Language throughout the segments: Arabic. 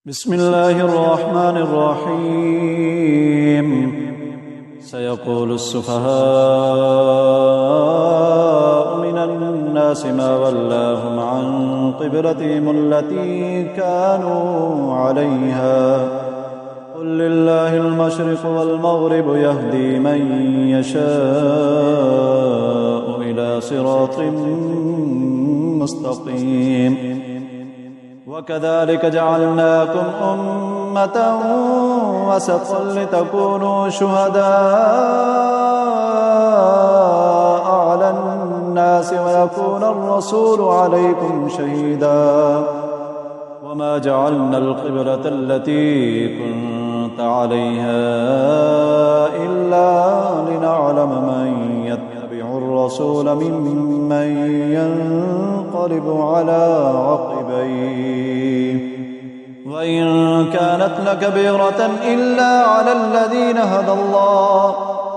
بسم الله الرحمن الرحيم سيقول السفهاء من الناس ما ولاهم عن قبلتهم التي كانوا عليها قل لله المشرق والمغرب يهدي من يشاء إلى صراط مستقيم وكذلك جعلناكم أمة وسطا لتكونوا شهداء على الناس ويكون الرسول عليكم شهيدا وما جعلنا القبلة التي كنت عليها إلا لنعلم من يتبع الرسول ممن ينقلب على عقبيه وإن كانت لكبيرة إلا على الذين هدى الله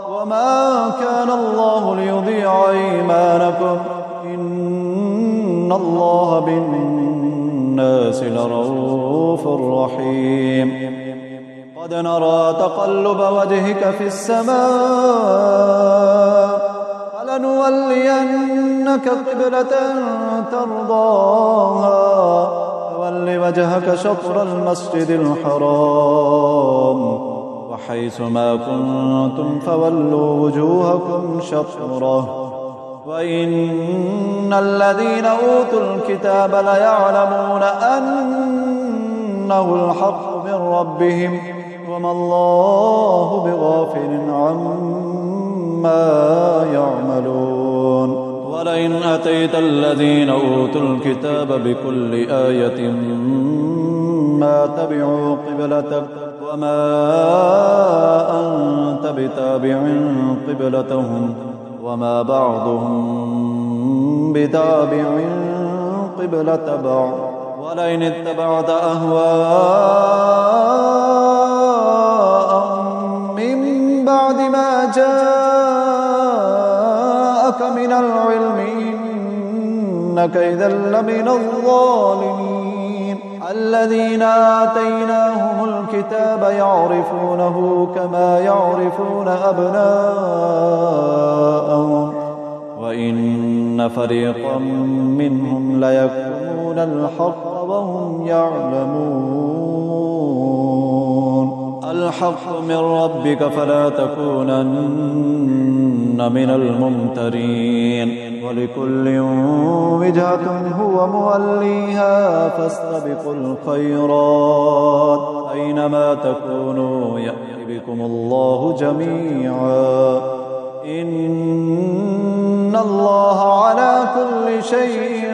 وما كان الله ليضيع إيمانكم إن الله بالناس لرؤوف رحيم قد نرى تقلب وجهك في السماء فلنولينك قبلة ترضاها فول وجهك شطر المسجد الحرام وحيث ما كنتم فولوا وجوهكم شطره وإن الذين أوتوا الكتاب ليعلمون أنه الحق من ربهم وما الله بغافل عما يعملون ولئن أتيت الذين أوتوا الكتاب بكل آية ما تبعوا قبلتك وما أنت بتابع قبلتهم وما بعضهم بتابع قبلة بعض ولئن اتبعت أهواءهم من بعد ما جاءك من العلم إنك إذا لمن الظالمين الذين آتيناهم الكتاب يعرفونه كما يعرفون أبناءهم وإن فريقا منهم ليكتمون الحق وهم يعلمون الحق من ربك فلا تكونن من الممترين ولكل وجهة هو موليها فاستبقوا الخيرات أينما تكونوا يأتي بكم الله جميعا إن الله على كل شيء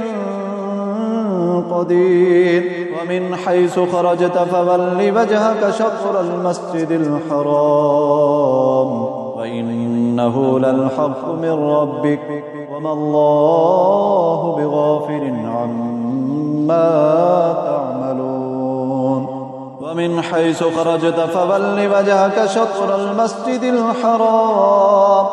قدير ومن حيث خرجت فول وجهك شطر المسجد الحرام وإنه للحق من ربك وما الله بغافل عما تعملون ومن حيث خرجت فول وجهك شطر المسجد الحرام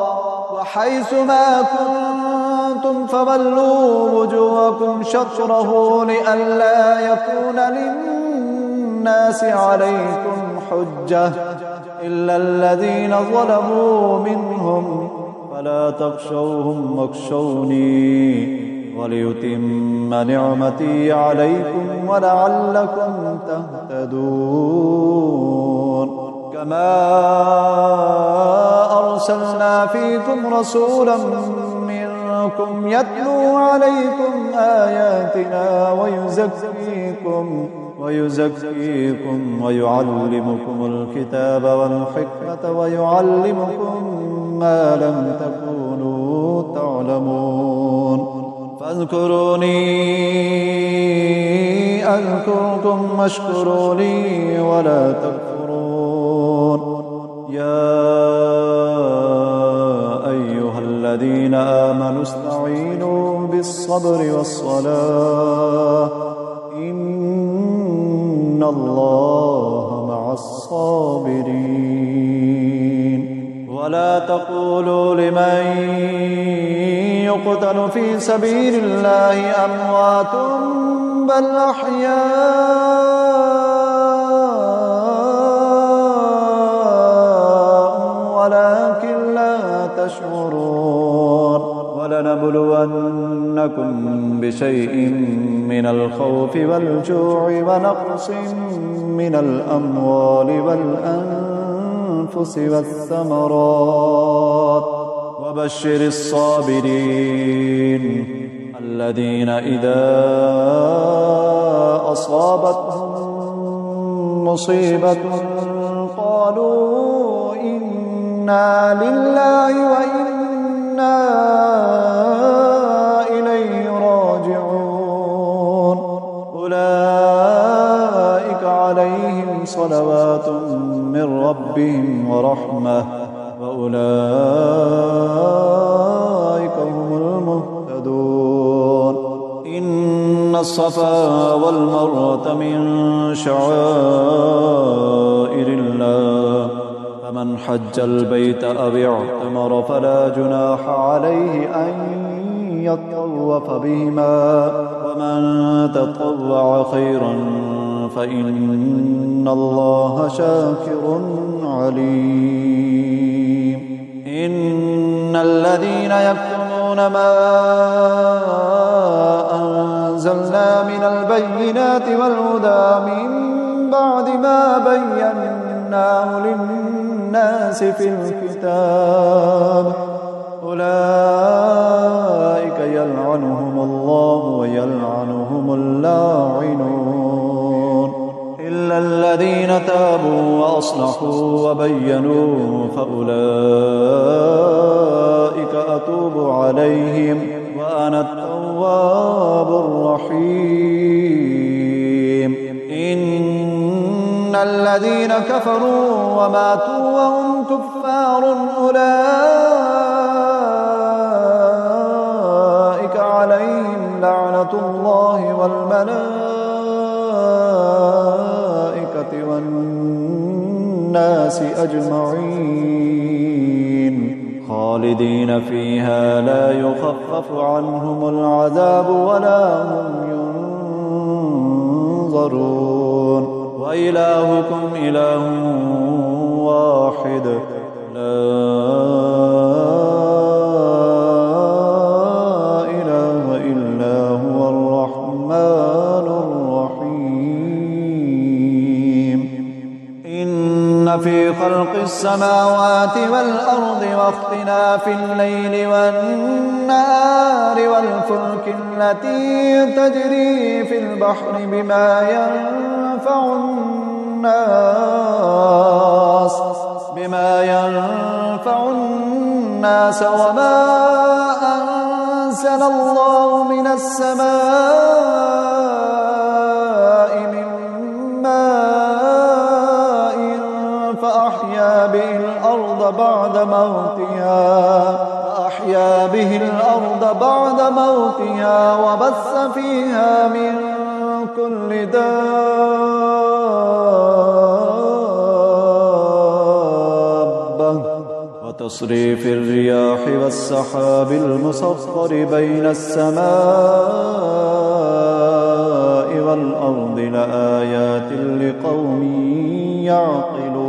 وحيث ما كنتم فولوا وجوهكم شطره لئلا يكون للناس عليكم حجة إلا الذين ظلموا منهم فلا تخشوهم واخشوني وليتم نعمتي عليكم ولعلكم تهتدون كما أرسلنا فيكم رسولا منكم يتلو عليكم آياتنا ويزكيكم ويعلمكم الكتاب والحكمة ويعلمكم ما لم تكونوا تعلمون فاذكروني أذكركم واشكروا لي ولا تكفرون يا أيها الذين آمنوا استعينوا بالصبر والصلاة إن الله مع الصابرين ولا تقولوا لمن يقتل في سبيل الله أموات بل أحياء بشيء من الخوف والجوع ونقص من الأموال والأنفس والثمرات وبشر الصابرين الذين إذا أصابتهم مصيبة قالوا إنا لله وإنا إليه راجعون أولئك عليهم صلوات من ربهم ورحمة وأولئك هم المهتدون إن الصفا والمروة من شعائر الله فمن حج البيت أو اعتمر فلا جناح عليه أن يطوف بهما ومن تطوع خيرا فإن الله شاكر عليم إن الذين يكتمون ما أنزلنا من البينات والهدى من بعد ما بيناه للناس في الكتاب أولئك يلعنهم الله ويلعنهم اللاعنون إلا الذين تابوا وأصلحوا وبينوا فأولئك أتوب عليهم وأنا التواب الرحيم إن الذين كفروا وماتوا وهم كفار أولئك عليهم لعنة الله والملائكة والناس أجمعين خالدين فيها لا يخفف عنهم العذاب ولا هم ينظرون وإلهكم إله واحد لا إله إلا هو الرحمن الرحيم إن في خلق السماوات والأرض واختلاف الليل والنهار والفلك التي تجري في البحر بما ينفع الناس وما أنزل الله من السماء من ماء فأحيا به الأرض بعد موتها وبث فيها من كل دابة وتصريف الرياح والسحاب المسخر بين السماء والأرض لآيات لقوم يعقلون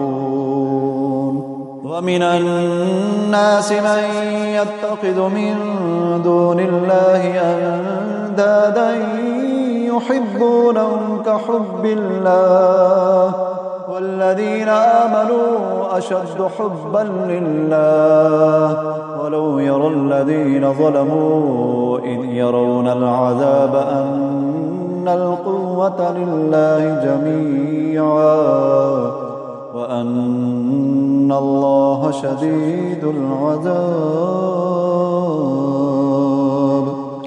ومن الناس من يتخذ من دون الله أندادا يحبونهم كحب الله والذين آمنوا أشد حبا لله ولو يرى الذين ظلموا إذ يرون العذاب أن القوة لله جميعا وأن الله شديد العذاب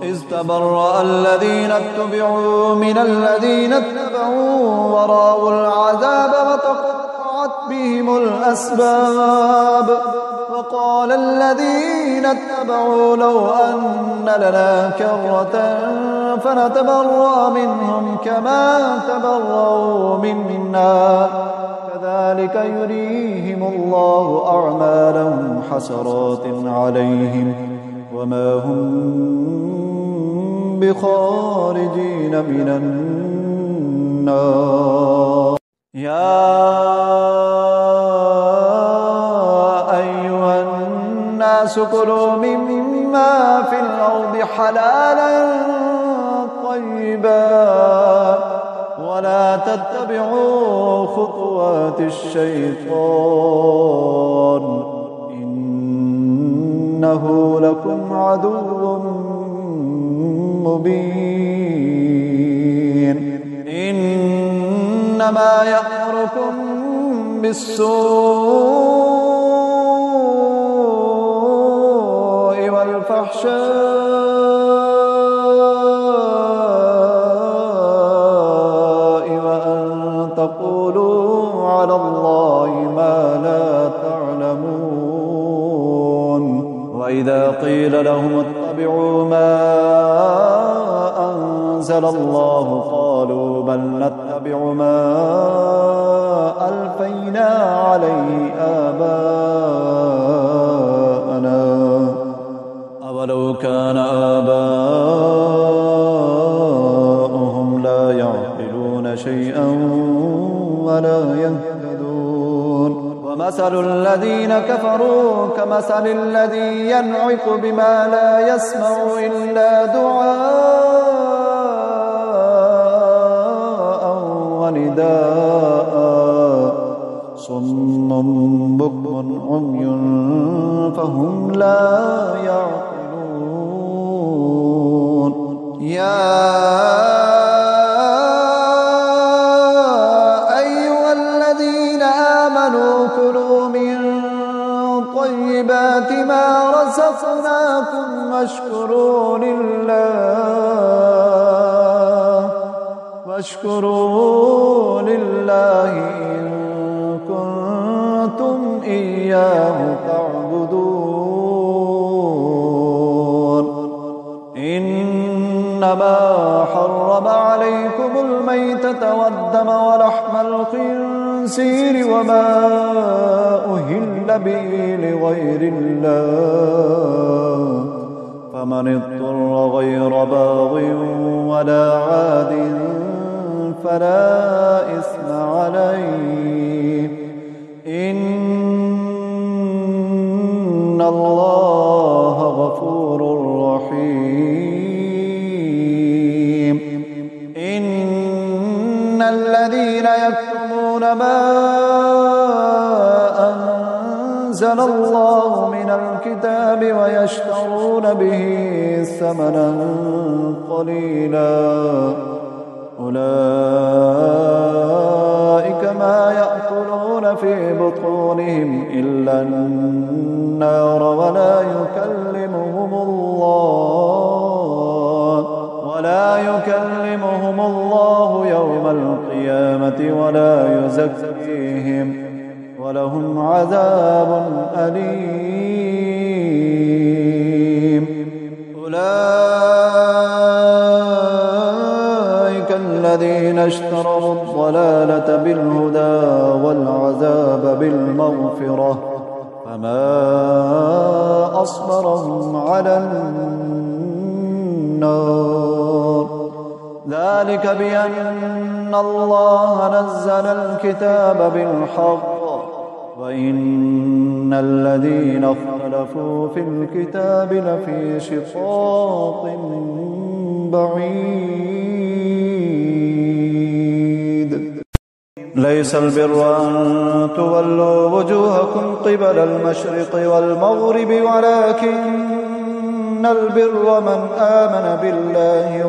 إذ تبرأ الذين اتبعوا من الذين اتبعوا ورأوا العذاب وتقطعت بهم الأسباب وقال الذين اتبعوا لو أن لنا كرة فنتبرأ منهم كما تبرأوا منا كذلك يريهم الله أعمالهم حسرات عليهم وما هم بخارجين من النار يا أيها الناس كلوا مما في الأرض حلالا طيبا ولا تتبعوا خطوات الشيطان إنه لكم عدو مبين إنما يأمركم بالسوء والفحشاء وأن تقولوا على الله ما لا تعلمون وإذا قيل لهم اتبعوا ما أنزل الله قالوا بل نتبع ما ألفينا عليه آباءنا أولو كان آباؤهم لا يعقلون شيئا ولا يهتدون ومثل الذين كفروا كمثل الذي ينعق بما لا يسمع إلا دعاء ونداء صم بكم عمي فهم لا يعقلون يا أيها الذين آمنوا كلوا من طيبات ما رزقناكم واشكروا لله إن كنتم إياه تعبدون إنما حرم عليكم الميتة والدم ولحم الخنزير وما أهل به لغير الله فمن اضطر غير باغ ولا عاد فلا إثم عليه إن الله غفور رحيم إن الذين يكتمون ما أنزل الله من الكتاب ويشترون به ثمنا قليلا أولئك ما يأكلون في بطونهم إلا النار ولا يكلمهم الله يوم القيامة ولا يزكيهم ولهم عذاب أليم أولئك الذين اشتروا الضلالة بالهدى والعذاب بالمغفرة فما أصبرهم على النار ذلك بأن الله نزل الكتاب بالحق وإن الذين اختلفوا في الكتاب لفي شقاق بعيد ليس البر أن تولوا وجوهكم قبل المشرق والمغرب ولكن البر من آمن بالله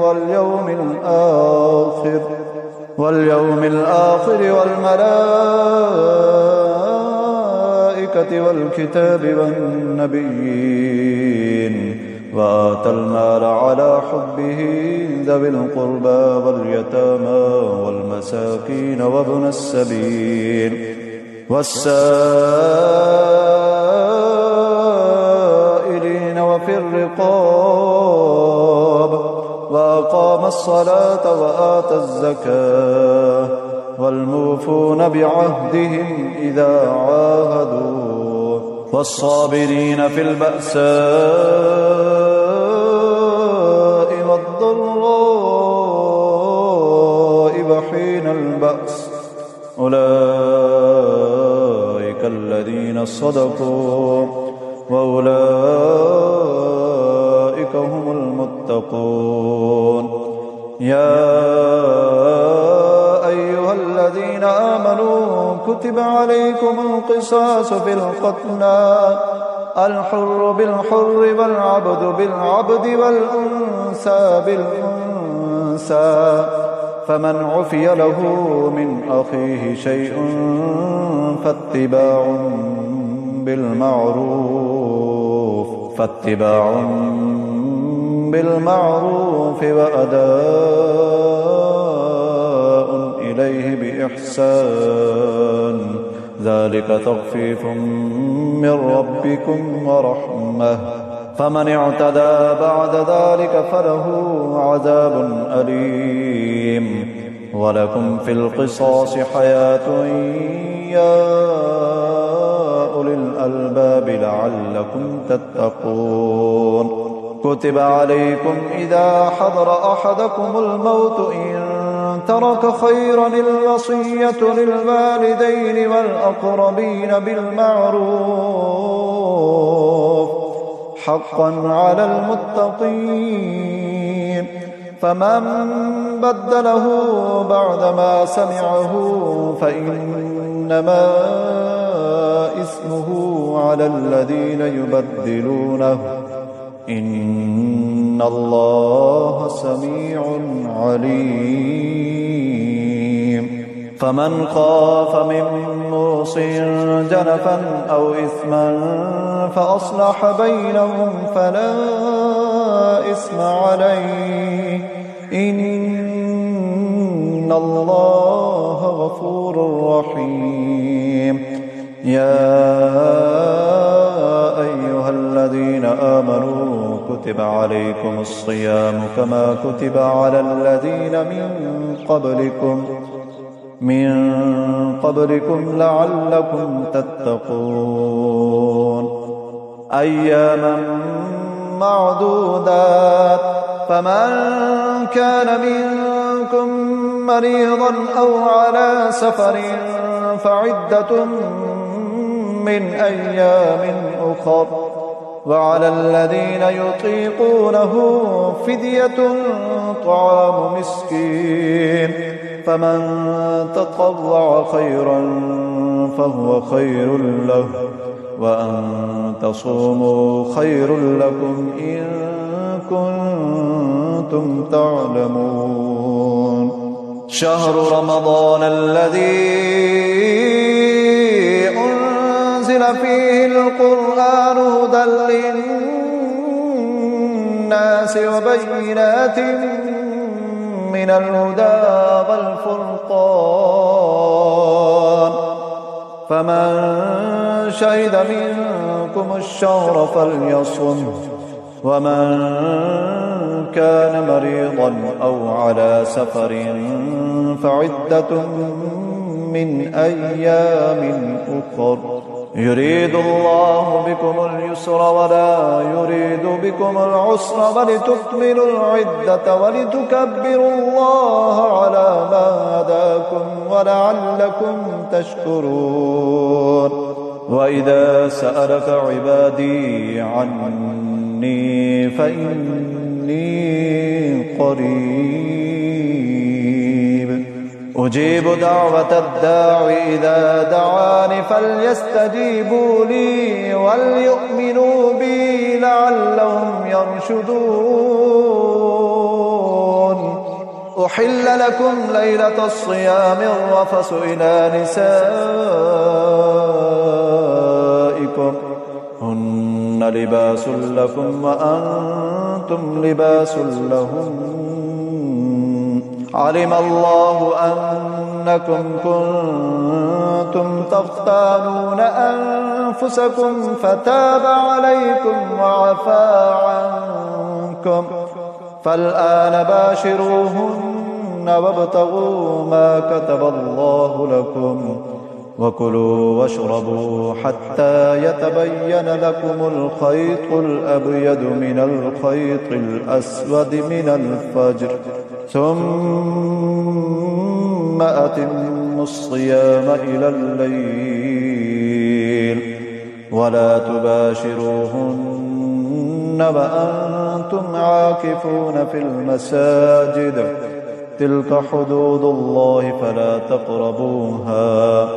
واليوم الآخر والملائكة والكتاب والنبيين وآتى المال على حبه ذوي القربى واليتامى والمساكين وابن السبيل والسائلين وفي الرقاب وأقام الصلاة وآتى الزكاة والموفون بعهدهم إذا عاهدوا والصابرين في البأساء والضراء وحين البأس أولئك الذين صدقوا وأولئك هم المتقون يا أيها الذين آمنوا كتب عليكم القصاص في القتلى الحر بالحر والعبد بالعبد والأنثى بالأنثى فمن عفي له من أخيه شيء فاتباع بالمعروف وأداء إليه بإحسان ذلك تخفيف من ربكم ورحمة فمن اعتدى بعد ذلك فله عذاب أليم ولكم في القصاص حياة يا أولي الألباب لعلكم تتقون كتب عليكم إذا حضر أحدكم الموت إن ترك خيرا الوصية للوالدين والأقربين بالمعروف حقا على المتقين فمن بدله بعدما سمعه فإنما إثمه على الذين يبدلونه إن الله سميع عليم فمن خاف من موص جنفا أو إثما فأصلح بينهم فلا إثم عليه إن الله غفور رحيم يا أيها الذين آمنوا كتب عليكم الصيام كما كتب على الذين من قبلكم لعلكم تتقون أياما معدودات فمن كان منكم مريضا أو على سفر فعدة من أيام أخر وعلى الذين يطيقونه فدية طعام مسكين فمن تطوع خيرا فهو خير له وأن تصوموا خير لكم إن كنتم تعلمون شهر رمضان الذي أنزل فيه القرآن هدى للناس وبينات من الهدى والفرقان فمن شهد منكم الشهر فليصم ومن كان مريضا أو على سفر فعدة من أيام أخر يريد الله بكم اليسر ولا يريد بكم العسر ولتكملوا العدة ولتكبروا الله على ما هداكم ولعلكم تشكرون وإذا سألك عبادي عني فإني قريب أجيب دعوة الداع إذا دعاني فليستجيبوا لي وليؤمنوا بي لعلهم يرشدون أحل لكم ليلة الصيام الرفث إلى نسائكم هن لباس لكم وأنتم لباس لهم علم الله أنكم كنتم تختانون أنفسكم فتاب عليكم وعفى عنكم فالآن باشروهن وابتغوا ما كتب الله لكم وكلوا واشربوا حتى يتبين لكم الخيط الأبيض من الخيط الأسود من الفجر ثم أتموا الصيام إلى الليل ولا تباشروهن وأنتم عاكفون في المساجد تلك حدود الله فلا تقربوها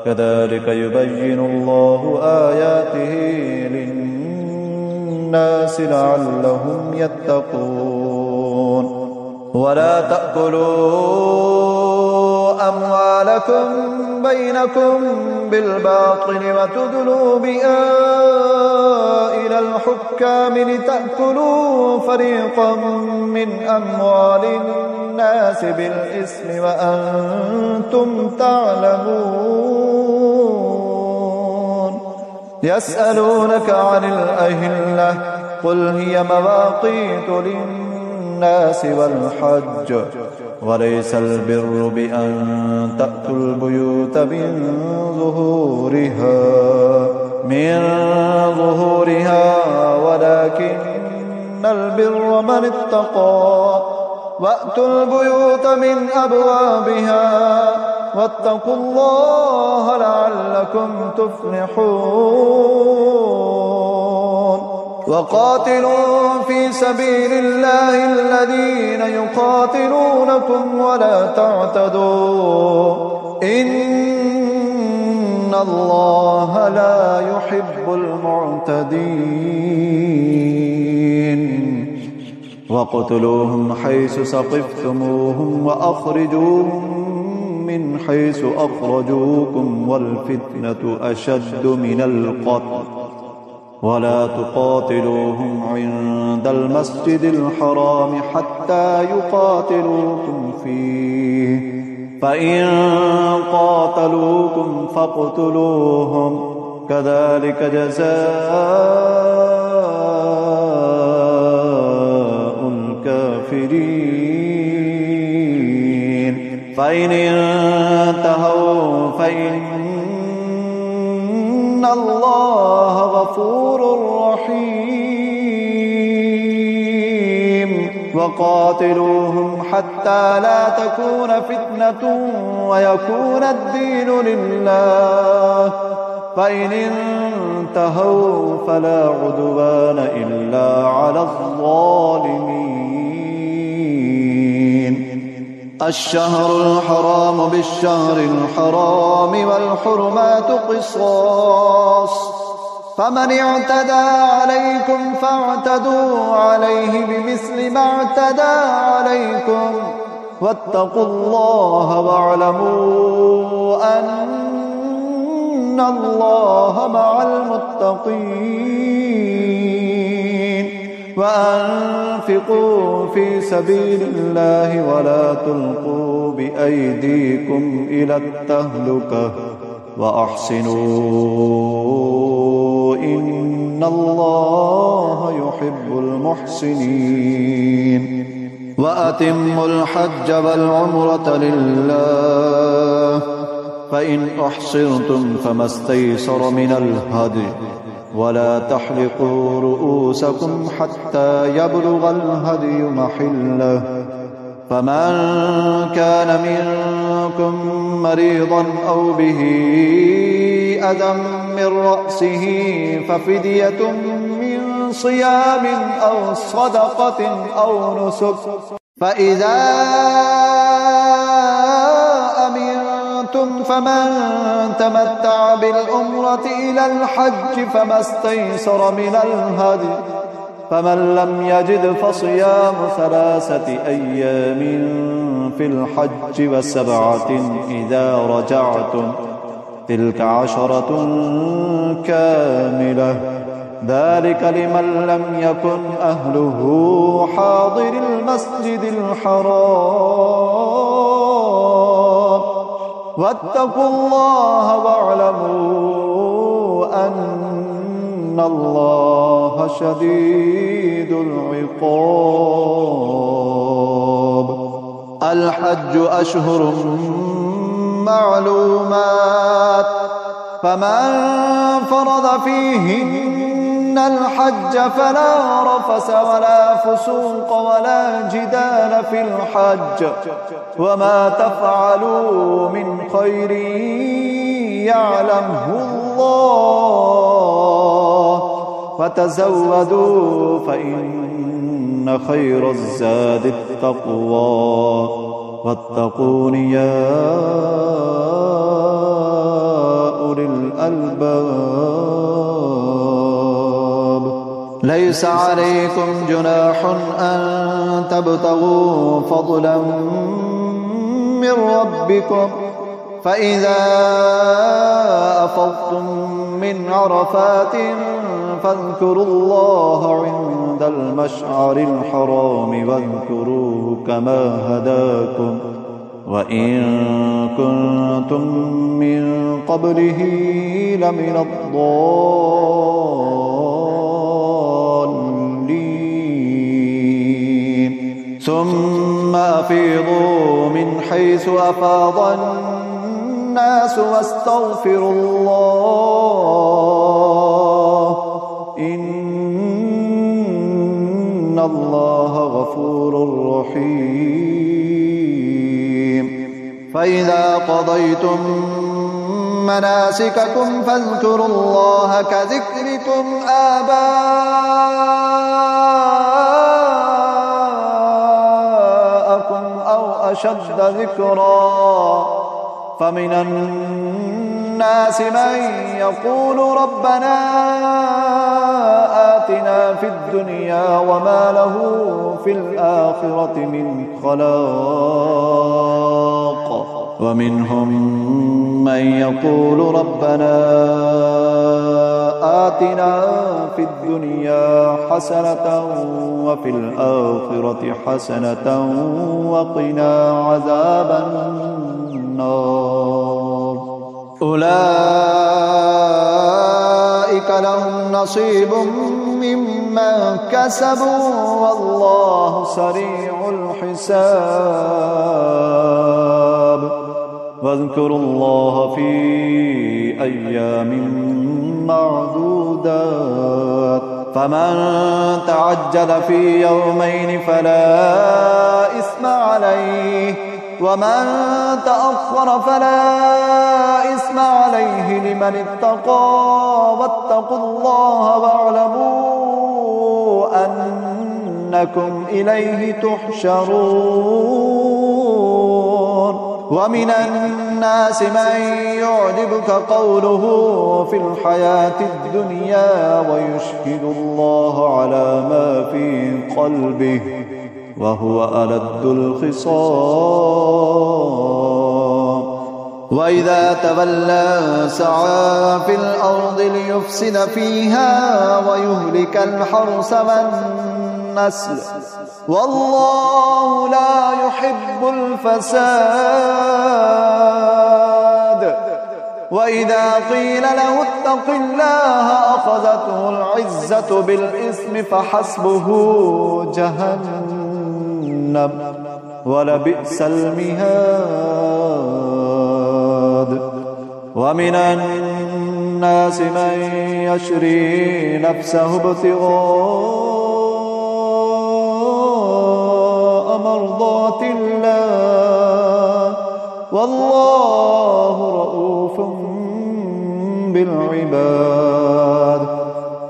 كذلك يبين الله آياته للناس لعلهم يتقون ولا تأكلوا أموالكم بينكم بالباطل وتدلوا بها إلى الحكام لتأكلوا فريقا من أموال الناس بالإثم وأنتم تعلمون يسألونك عن الأهلة قل هي مواقيت للناس والحج وليس البر بأن تأتوا البيوت من ظهورها ولكن البر من اتقى وأتوا البيوت من أبوابها واتقوا الله لعلكم تفلحون وقاتلوا في سبيل الله الذين يقاتلونكم ولا تعتدوا إن الله لا يحب المعتدين وقتلوهم حيث ثقفتموهم وأخرجوهم من حيث أخرجوكم والفتنة أشد من القتل ولا تقاتلوهم عند المسجد الحرام حتى يقاتلوكم فيه فإن قاتلوكم فاقتلوهم كذلك جزاء الكافرين فإن انتهوا فإن الله غفور رحيم وقاتلوهم حتى لا تكون فتنة ويكون الدين لله فإن انتهوا فلا عدوان إلا على الظالمين الشهر الحرام بالشهر الحرام والحرمات قصاص فمن اعتدى عليكم فاعتدوا عليه بمثل ما اعتدى عليكم واتقوا الله واعلموا أن الله مع المتقين وأنفقوا في سبيل الله ولا تلقوا بأيديكم إلى التهلكة وأحسنوا إن الله يحب المحسنين وأتموا الحج والعمرة لله فإن أحصرتم فما استيسر من الهدي ولا تحلقوا رؤوسكم حتى يبلغ الهدي محله فمن كان منكم مريضا أو به أذى من رأسه ففدية من صيام أو صدقة أو نسك فإذا أمنتم فمن تمتع بالعمرة إلى الحج فما استيسر من الهدي فمن لم يجد فصيام 3 أيام في الحج و7 إذا رجعتم تلك 10 كاملة ذلك لمن لم يكن أهله حاضر المسجد الحرام واتقوا الله واعلموا أن الله شديد العقاب الحج أشهر معلومات فمن فرض فيهن الحج فلا رفث ولا فسوق ولا جدال في الحج وما تفعلوا من خير يعلمه الله فتزودوا فإن خير الزاد التقوى واتقون يا أولي الألباب. ليس عليكم جناح أن تبتغوا فضلا من ربكم، فإذا أفضتم من عرفات فاذكروا الله عند المشعر الحرام واذكروه كما هداكم وإن كنتم من قبله لمن الضالين. ثم أفيضوا من حيث أفاض الناس واستغفروا الله إن الله غفور رحيم. فإذا قضيتم مناسككم فاذكروا الله كذكركم آباءكم أو أشد ذكرا. فمن الناس من يقول ربنا آتنا في الدنيا وما له في الآخرة من خلاق، ومنهم من يقول ربنا آتنا في الدنيا حسنة وفي الآخرة حسنة وقنا عذاب النار. أولئك لهم نصيب مما كسبوا والله سريع الحساب. واذكروا الله في أيام معدودات، فمن تعجل في يومين فلا إثم عليه ومن تأخر فلا إثم عليه لمن اتقى. واتقوا الله واعلموا أنكم إليه تحشرون. ومن الناس من يعجبك قوله في الحياة الدنيا ويشهد الله على ما في قلبه وهو ألد الخصام. وإذا تولى سعى في الأرض ليفسد فيها ويهلك الحرث والنسل والله لا يحب الفساد. وإذا قيل له اتق الله أخذته العزة بالإثم فحسبه جهنم ولبئس المهاد. ومن الناس من يشري نفسه ابتغاء مرضات الله والله رؤوف بالعباد.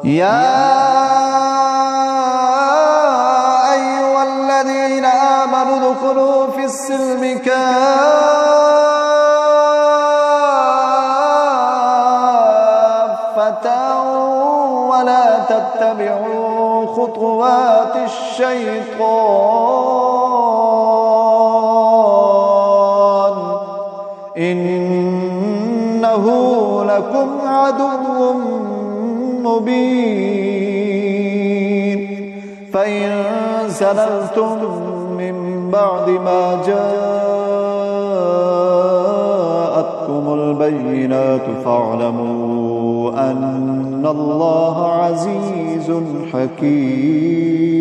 يا أيها الذين آمنوا ادخلوا في السلم كافة ولا تتبعوا خطوات الشيطان إنه لكم عدو مبين. فإن زللتم من بعد ما جاءتكم البينات فاعلموا أن الله عزيز حكيم.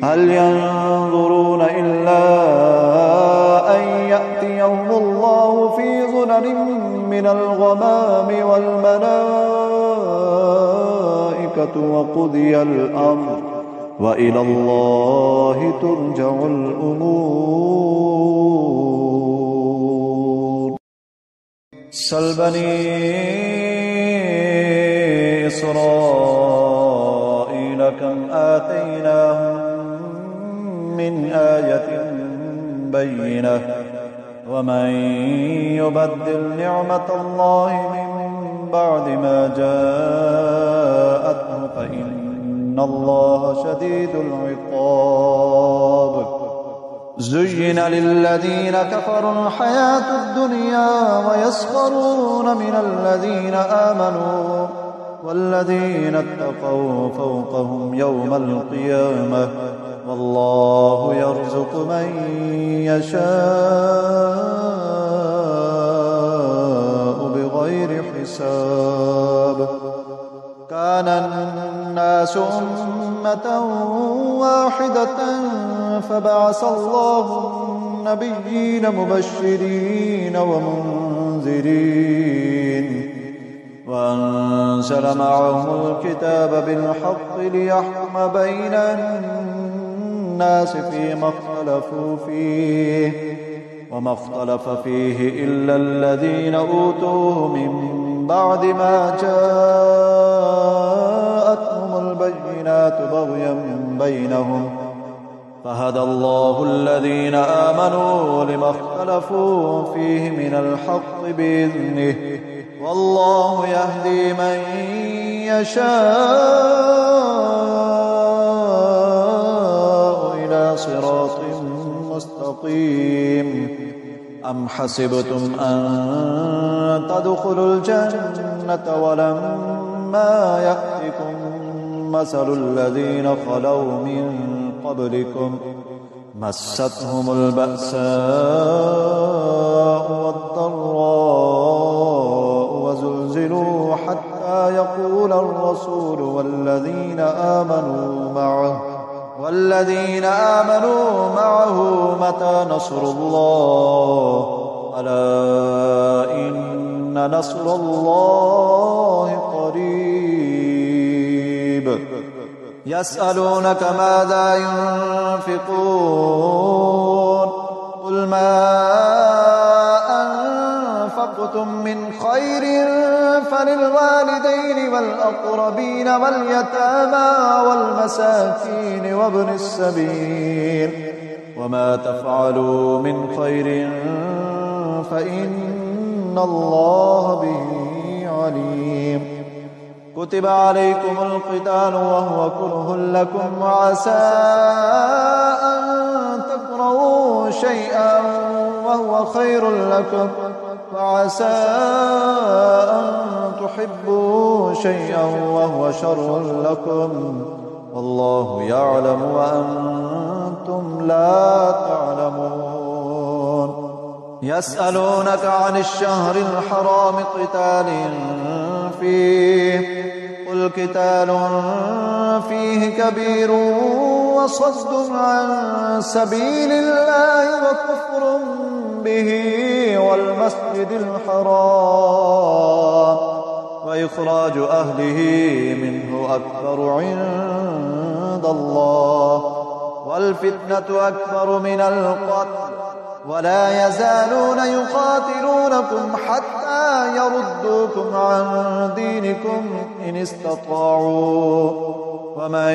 هل ينظرون إلا أن يأتيهم الله في ظلل من الغمام والملائكة وقضي الأمر وإلى الله ترجع الأمور. سل بني إسرائيل كم آتيناهم من آية بينة ومن يبدل نعمة الله من بعد ما جاءته فإن الله شديد العقاب زين للذين كفروا الحياة الدنيا ويسخرون من الذين آمنوا والذين اتقوا فوقهم يوم القيامة والله يرزق من يشاء بغير حساب كان الناس أمة واحدة فبعث الله النبيين مبشرين ومنذرين وأنزل معهم الكتاب بالحق ليحكم بين الناس فيما اختلفوا فيه وما اختلف فيه إلا الذين أوتوه من بعد ما جاءتهم البينات بغيا بينهم فهدى الله الذين آمنوا لما اختلفوا فيه من الحق بإذنه والله يهدي من يشاء إلى صراط مستقيم أم حسبتم أن تدخلوا الجنة ولما يأتكم مثل الذين خلوا من قبلكم مستهم البأساء والضراء وزلزلوا حتى يقول الرسول والذين آمنوا معه متى نصر الله ألا إن نصر الله قريب يسألونك ماذا ينفقون قل ما أنفقتم من خير فللوالدين والأقربين واليتامى والمساكين وابن السبيل وما تفعلوا من خير فإن الله به عليم كتب عليكم القتال وهو كره لكم وعسى أن تكرهوا شيئا وهو خير لكم وعسى أن تحبوا شيئا وهو شر لكم والله يعلم وأنتم لا تعلمون يسألونك عن الشهر الحرام قتال فيه قل قتال فيه كبير وصد عن سبيل الله وكفر به والمسجد الحرام وإخراج أهله منه أكبر عند الله والفتنة أكبر من القتل ولا يزالون يقاتلونكم حتى يردوكم عن دينكم إن استطاعوا ومن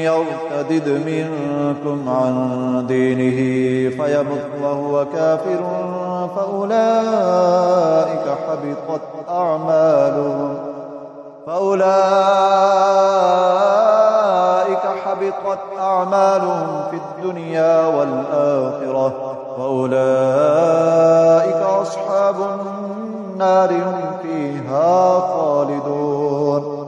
يرتدد منكم عن دينه فيمت وهو كافر فأولئك حبطت أعمالهم في الدنيا والآخرة وأولئك أصحاب النار هم فيها خالدون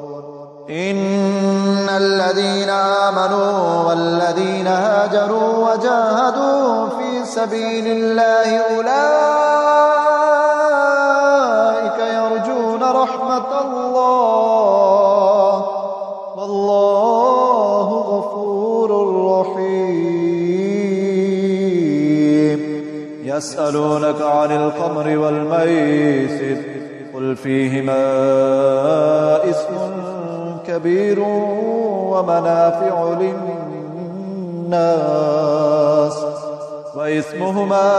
إن الذين آمنوا والذين هاجروا وجاهدوا في سبيل الله أولئك يرجون رحمة الله والله غفور رحيم يسألونك عن الخمر والميسر قل فيهما إثم كبير ومنافع للناس وإثمهما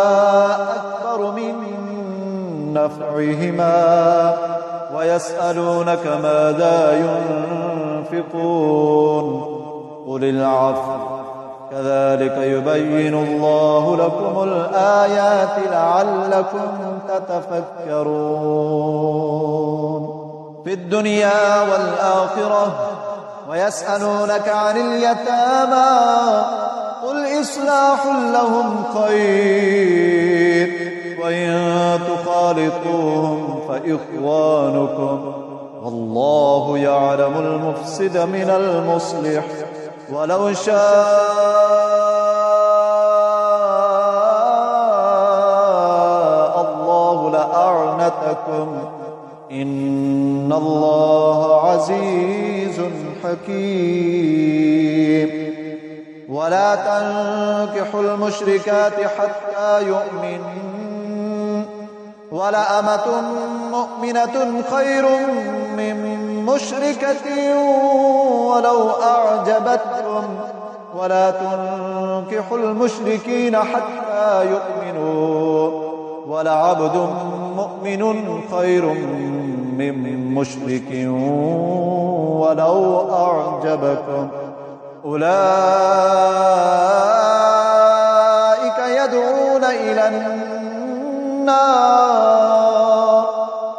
أكبر من نفعهما ويسألونك ماذا ينفقون قل العفو كذلك يبين الله لكم الآيات لعلكم تتفكرون في الدنيا والآخرة. ويسألونك عن اليتامى قل إصلاح لهم خير وإن تخالطوهم فإخوانكم والله يعلم المفسد من المصلح ولو شاء الله لأعنتكم إن الله عزيز حكيم. ولا تنكحوا المشركات حتى يؤمنوا ولأمة مؤمنة خير من مشركة ولو أعجبتكم ولا تنكحوا المشركين حتى يؤمنوا ولعبد مؤمن خير من مشرك ولو أعجبكم أولئك يدعون إلى النار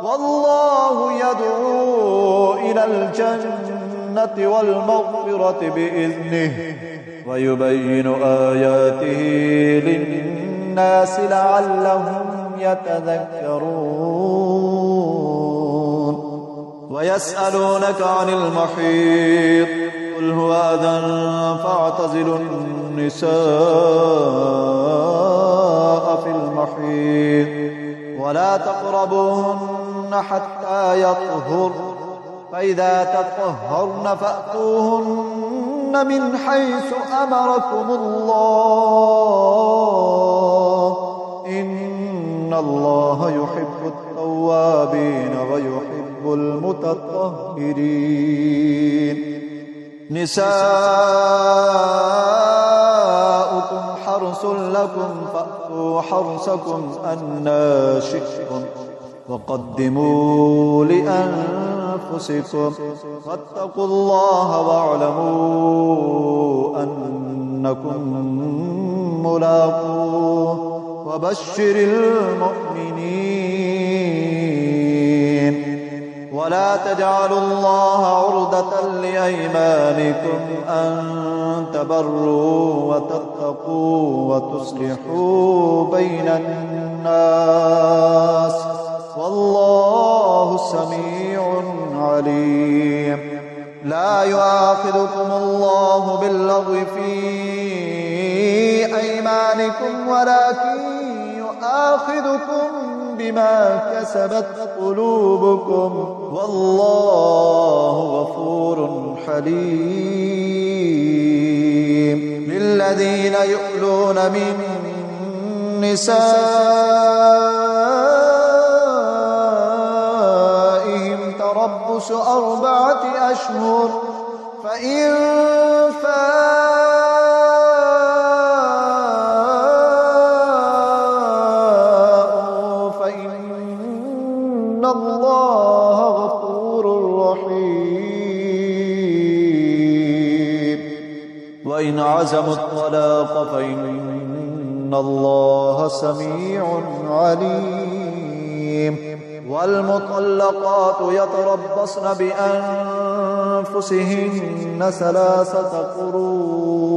والله يدعو إلى الجنة والمغفرة بإذنه ويبين آياته للناس لعلهم يتذكرون. ويسألونك عن المحيط قل هو أذى فاعتزلوا النساء في المحيط ولا تقربوهن حتى يطهر فإذا تطهرن فأتوهن من حيث أمركم الله إن الله يحب التوابين ويحب المتطهرين. نساؤكم حرث لكم فأتوا حرثكم أنى شئتم وقدموا لأنفسكم واتقوا الله واعلموا أنكم ملاقوه وبشر المؤمنين. ولا تجعلوا الله عرضة لأيمانكم أن تبروا وتتقوا وتصلحوا بين الناس والله سميع عليم. لا يؤاخذكم الله باللغو في أيمانكم ولكن يؤاخذكم بما كسبت قلوبكم والله غفور حليم. للذين يؤلون من نسائهم تربص 4 أشهر فإن فاءوا فإن الله غفور رحيم. وإن عزموا الطلاق فإن الله سميع عليم. والمطلقات يتربصن بأنفسهن 3 قروء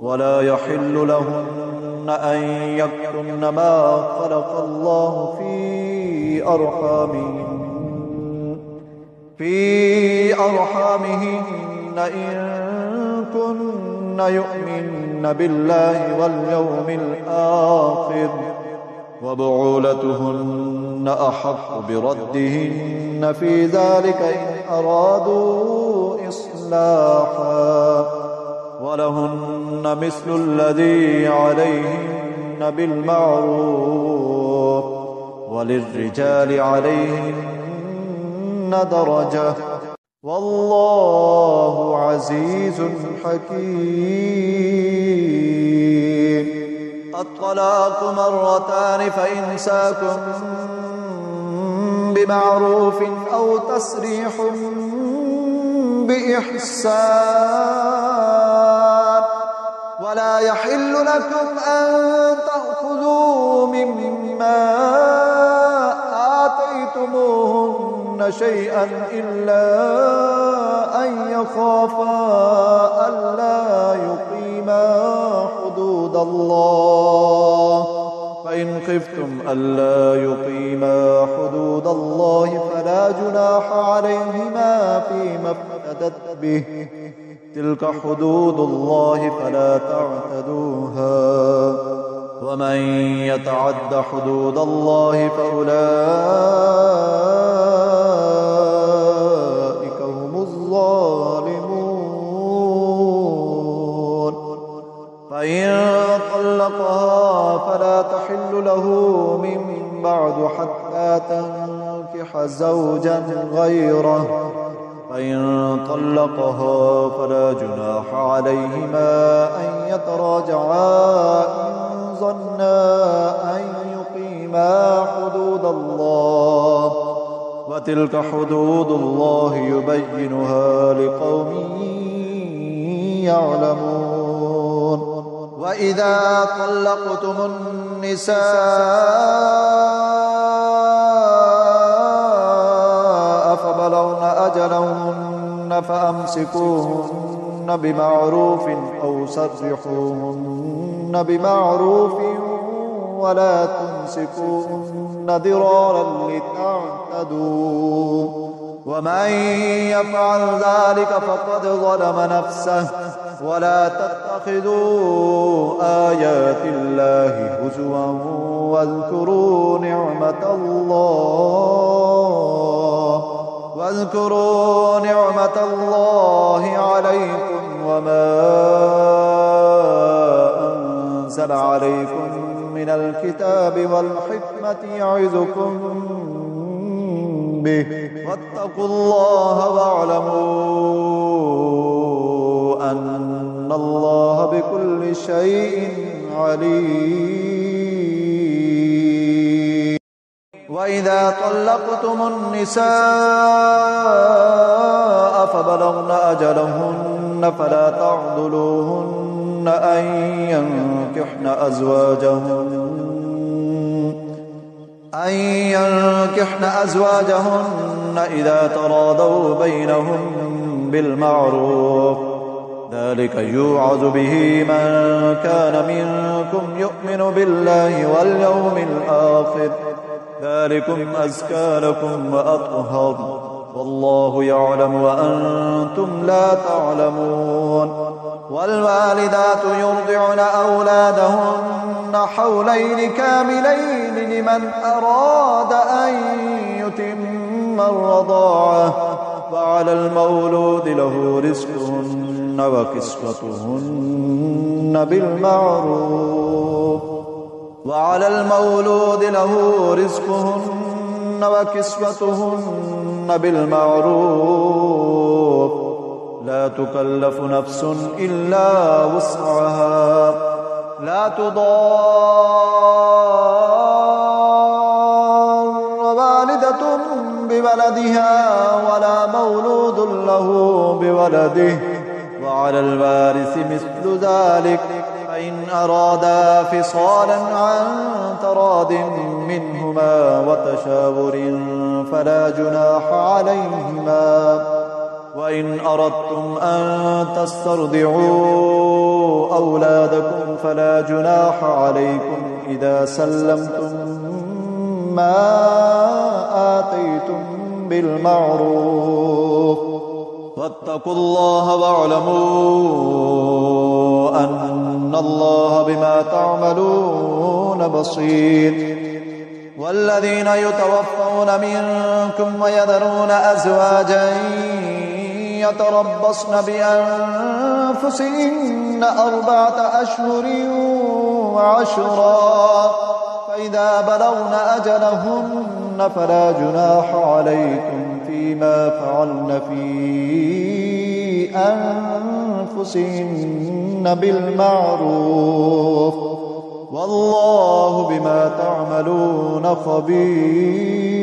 ولا يحل لهن أن يكتمن ما خلق الله في أرحامهن إن كن يؤمن بالله واليوم الآخر وبعولتهن أحق بردهن في ذلك إن أرادوا إصلاحا ولهن مثل الذي عليهن بالمعروف وللرجال عليهن درجة والله عزيز حكيم. الطلاق 2 فإمساك بمعروف أو تسريح بإحسان ولا يحل لكم أن تأخذوا مما آتيتموهن شيئا إلا أن يخافا ألا يقيما حدود الله فإن خفتم ألا يقيما حدود الله فلا جناح عليهما فيما افتدت به تلك حدود الله فلا تعتدوها ومن يتعد حدود الله فأولئك هم الظالمون فإن طلقها فلا تحل له من بعد حتى تنكح زوجا غيره فإن طلقها فلا جناح عليهما أن يتراجعا إن ظنا أن يقيما حدود الله وتلك حدود الله يبينها لقوم يعلمون وإذا طلقتم النساء فبلغن أجلهن فأمسكوهن بمعروف أو سرحوهن بمعروف ولا تمسكوهن ضرارا لتعتدوا ومن يفعل ذلك فقد ظلم نفسه ولا تتخذوا آيات الله هزوا واذكروا نعمة الله عليكم وما أنزل عليكم من الكتاب والحكمة يعظكم به واتقوا الله واعلموا أن الله بكل شيء عليم وإذا طلقتم النساء فبلغن أجلهن فلا تعضلوهن أن ينكحن أزواجهن إذا تراضوا بينهم بالمعروف ذلك يوعظ به من كان منكم يؤمن بالله واليوم الآخر ذلكم أزكى لكم وأطهر والله يعلم وأنتم لا تعلمون والوالدات يرضعن أولادهن حولين كاملين لمن أراد أن يتم الرضاعة وعلى المولود له رزقهن وكسوتهن بالمعروف لا تكلف نفس إلا وسعها لا تضار والدة بولدها ولا مولود له بولده وعلى الوارث مثل ذلك فإن أرادا فصالا عن تراض منهما وتشاور فلا جناح عليهما وإن أردتم أن تسترضعوا أولادكم فلا جناح عليكم إذا سلمتم ما آتيتم بالمعروف واتقوا الله واعلموا أن الله بما تعملون بصير والذين يتوفون منكم ويذرون أزواجا يتربصن بأنفسهن 4 أشهر وعشرا فإذا بلغن أجلهن فلا جناح عليكم فيما فعلن في أنفسهن بالمعروف والله بما تعملون خبير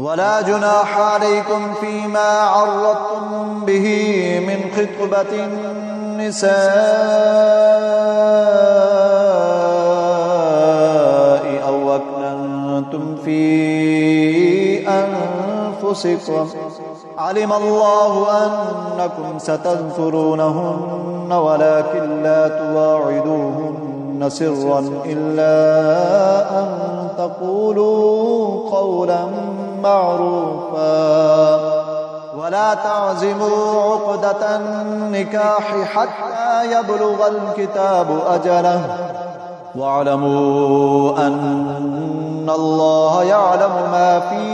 ولا جناح عليكم فيما عرضتم به من خطبة النساء أو أكننتم في أنفسكم علم الله أنكم ستذكرونهن ولكن لا تواعدوهن سرا إلا أن تقولوا قولا معروفا ولا تعزموا عقدة النكاح حتى يبلغ الكتاب أجله واعلموا أن الله يعلم ما في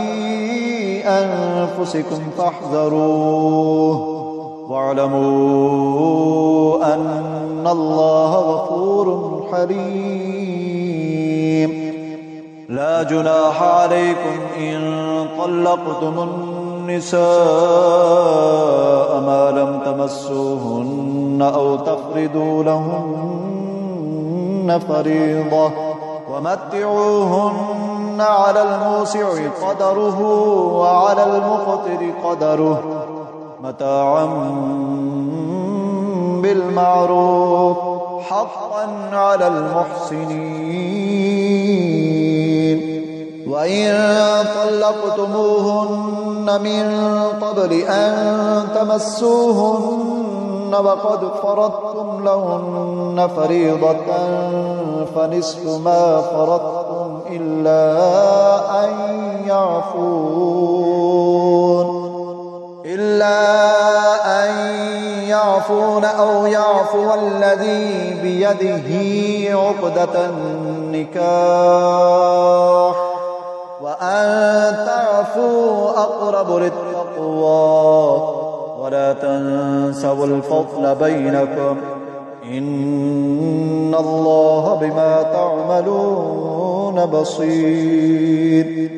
أنفسكم فاحذروه واعلموا أن الله غفور حليم لا جناح عليكم إن طلقتم النساء ما لم تمسوهن أو تفردوا لهن فريضة ومتعوهن على الموسع قدره وعلى المقتر قدره متاعا بالمعروف حقا على المحسنين وإن طلقتموهن من قبل أن تمسوهن وقد فرضتم لهن فريضة فنصف ما فرضتم إلا أن يعفون أو يعفو الذي بيده عقدة النكاح وأن تعفوا أقرب للتقوى ولا تنسوا الفضل بينكم إن الله بما تعملون بصير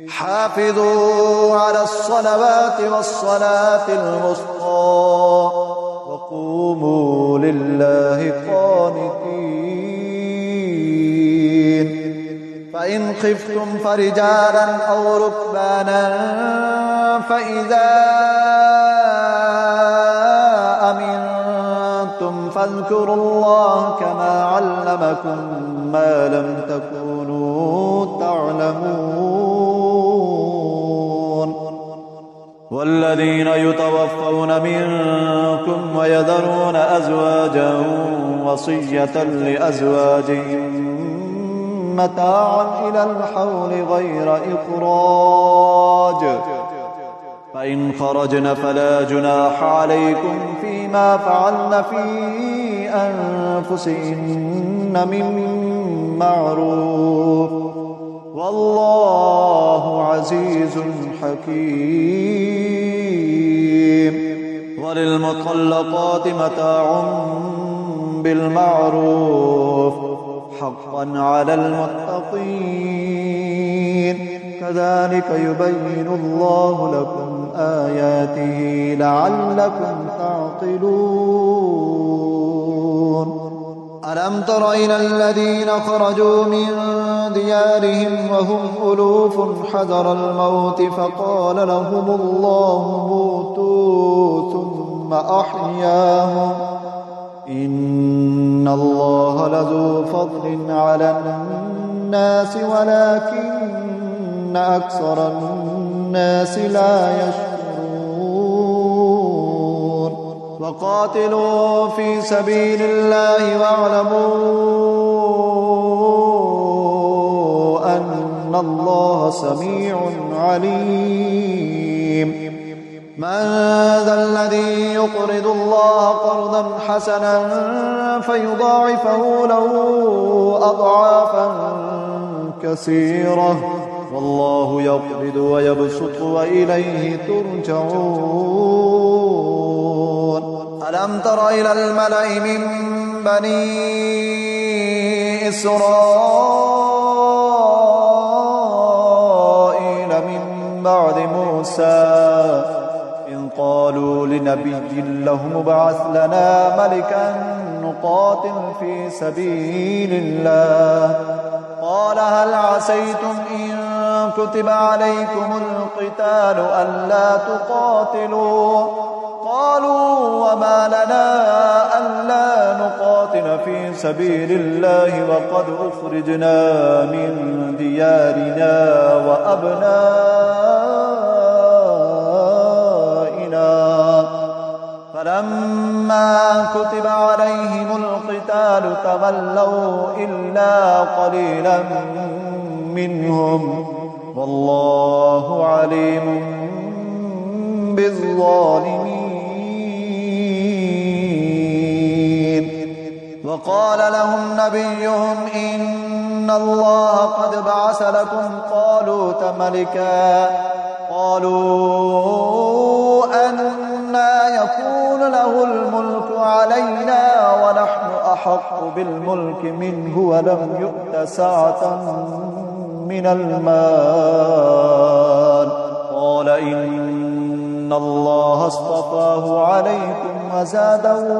حافظوا على الصلوات والصلاة الوسطى وقوموا لله قانتين فإن خفتم فرجالا أو ركبانا فإذا أمنتم فاذكروا الله كما علمكم ما لم تكونوا تعلمون والذين يتوفون منكم ويذرون أزواجا وصية لأزواجهم متاعا إلى الحول غير إخراج فإن خرجن فلا جناح عليكم فيما فعلن في أنفسهن من معروف والله عزيز حكيم وللمطلقات متاع بالمعروف حقا على المتقين كذلك يبين الله لكم آياته لعلكم تعقلون ألم تر إلى الذين خرجوا من ديارهم وهم ألوف حذر الموت فقال لهم الله موتوا ثم أحياهم إن الله لذو فضل على الناس ولكن أكثر الناس لا يشكرون وقاتلوا في سبيل الله واعلموا أن الله سميع عليم من ذا الذي يقرض الله قرضا حسنا فيضاعفه له أضعافا كثيرة والله يقبض ويبسط وإليه ترجعون ألم تر إلى الملأ من بني إسرائيل من بعد موسى قالوا لنبي له ابعث لنا ملكا نقاتل في سبيل الله قال هل عسيتم إن كتب عليكم القتال ألا تقاتلوا قالوا وما لنا ألا نقاتل في سبيل الله وقد أخرجنا من ديارنا وأبنائنا فلما كتب عليهم القتال تولوا إلا قليلا منهم والله عليم بالظالمين. وقال لهم نبيهم إن الله قد بعث لكم طالوت ملكا قالوا أنى يكون له الملك علينا ونحن أحق بالملك منه ولم يؤت سعة من المال قال إن الله اصطفاه عليكم وزاده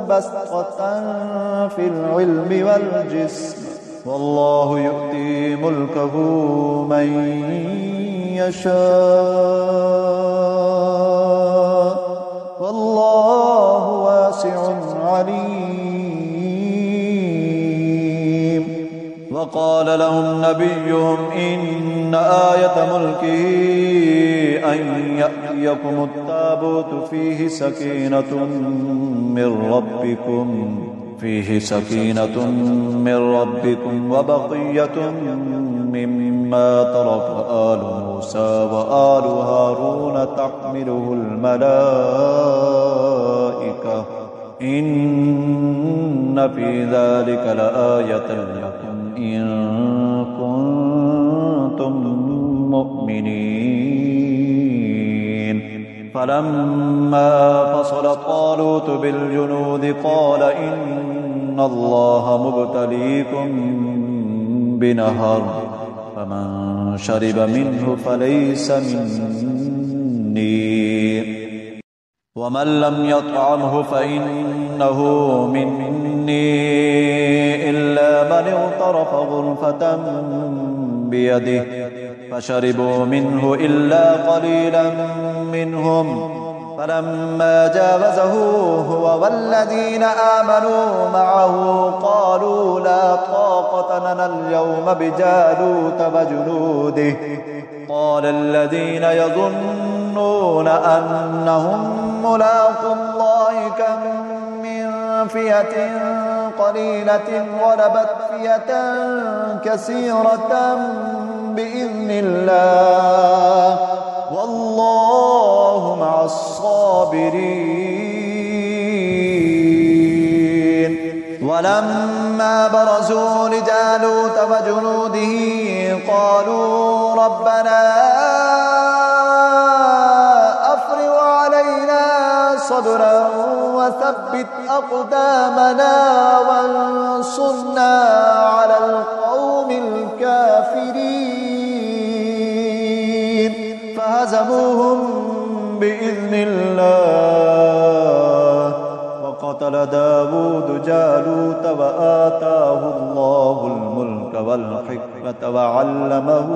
بسطة في العلم والجسم والله يؤتي ملكه من يشاء والله واسع عليم. وقال لهم نبيهم إن آية ملكه أن يأتيكم التابوت فيه سكينة من ربكم وبقية مما ترك آل موسى وآل هارون تحمله الملائكة إن في ذلك لآية لكم إن كنتم مؤمنين. فلما فصل طالوت بالجنود قال إن الله مبتليكم بنهر فمن شرب منه فليس مني ومن لم يطعمه فإنه مني إلا من اغترف غرفة بيده فشربوا منه إلا قليلا منهم فلما جاوزه هو والذين آمنوا معه قالوا لا طاقة لنا اليوم بجالوت وجنوده قال الذين يظنون أنهم ملاقو الله كم من فئة قليلة غلبت فئة كثيرة بإذن الله والله مع الصابرين. ولما برزوا لجالوت وجنوده قالوا ربنا أفرغ علينا صبرا وثبت أقدامنا وانصرنا على القوم الكافرين فهزموهم بإذن الله. وقتل داود جالوت وآتاه الله الملك والحكمة وعلمه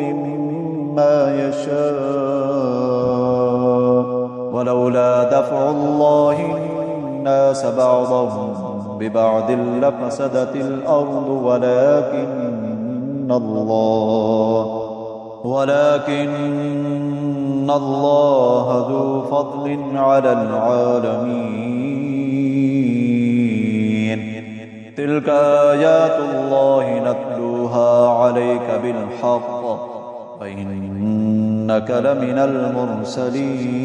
مما يشاء ولولا دفع الله الناس بعضهم ببعض لفسدت الأرض ولكن الله ذو فضل على العالمين. تلك آيات الله نتلوها عليك بالحق وإنك لمن المرسلين.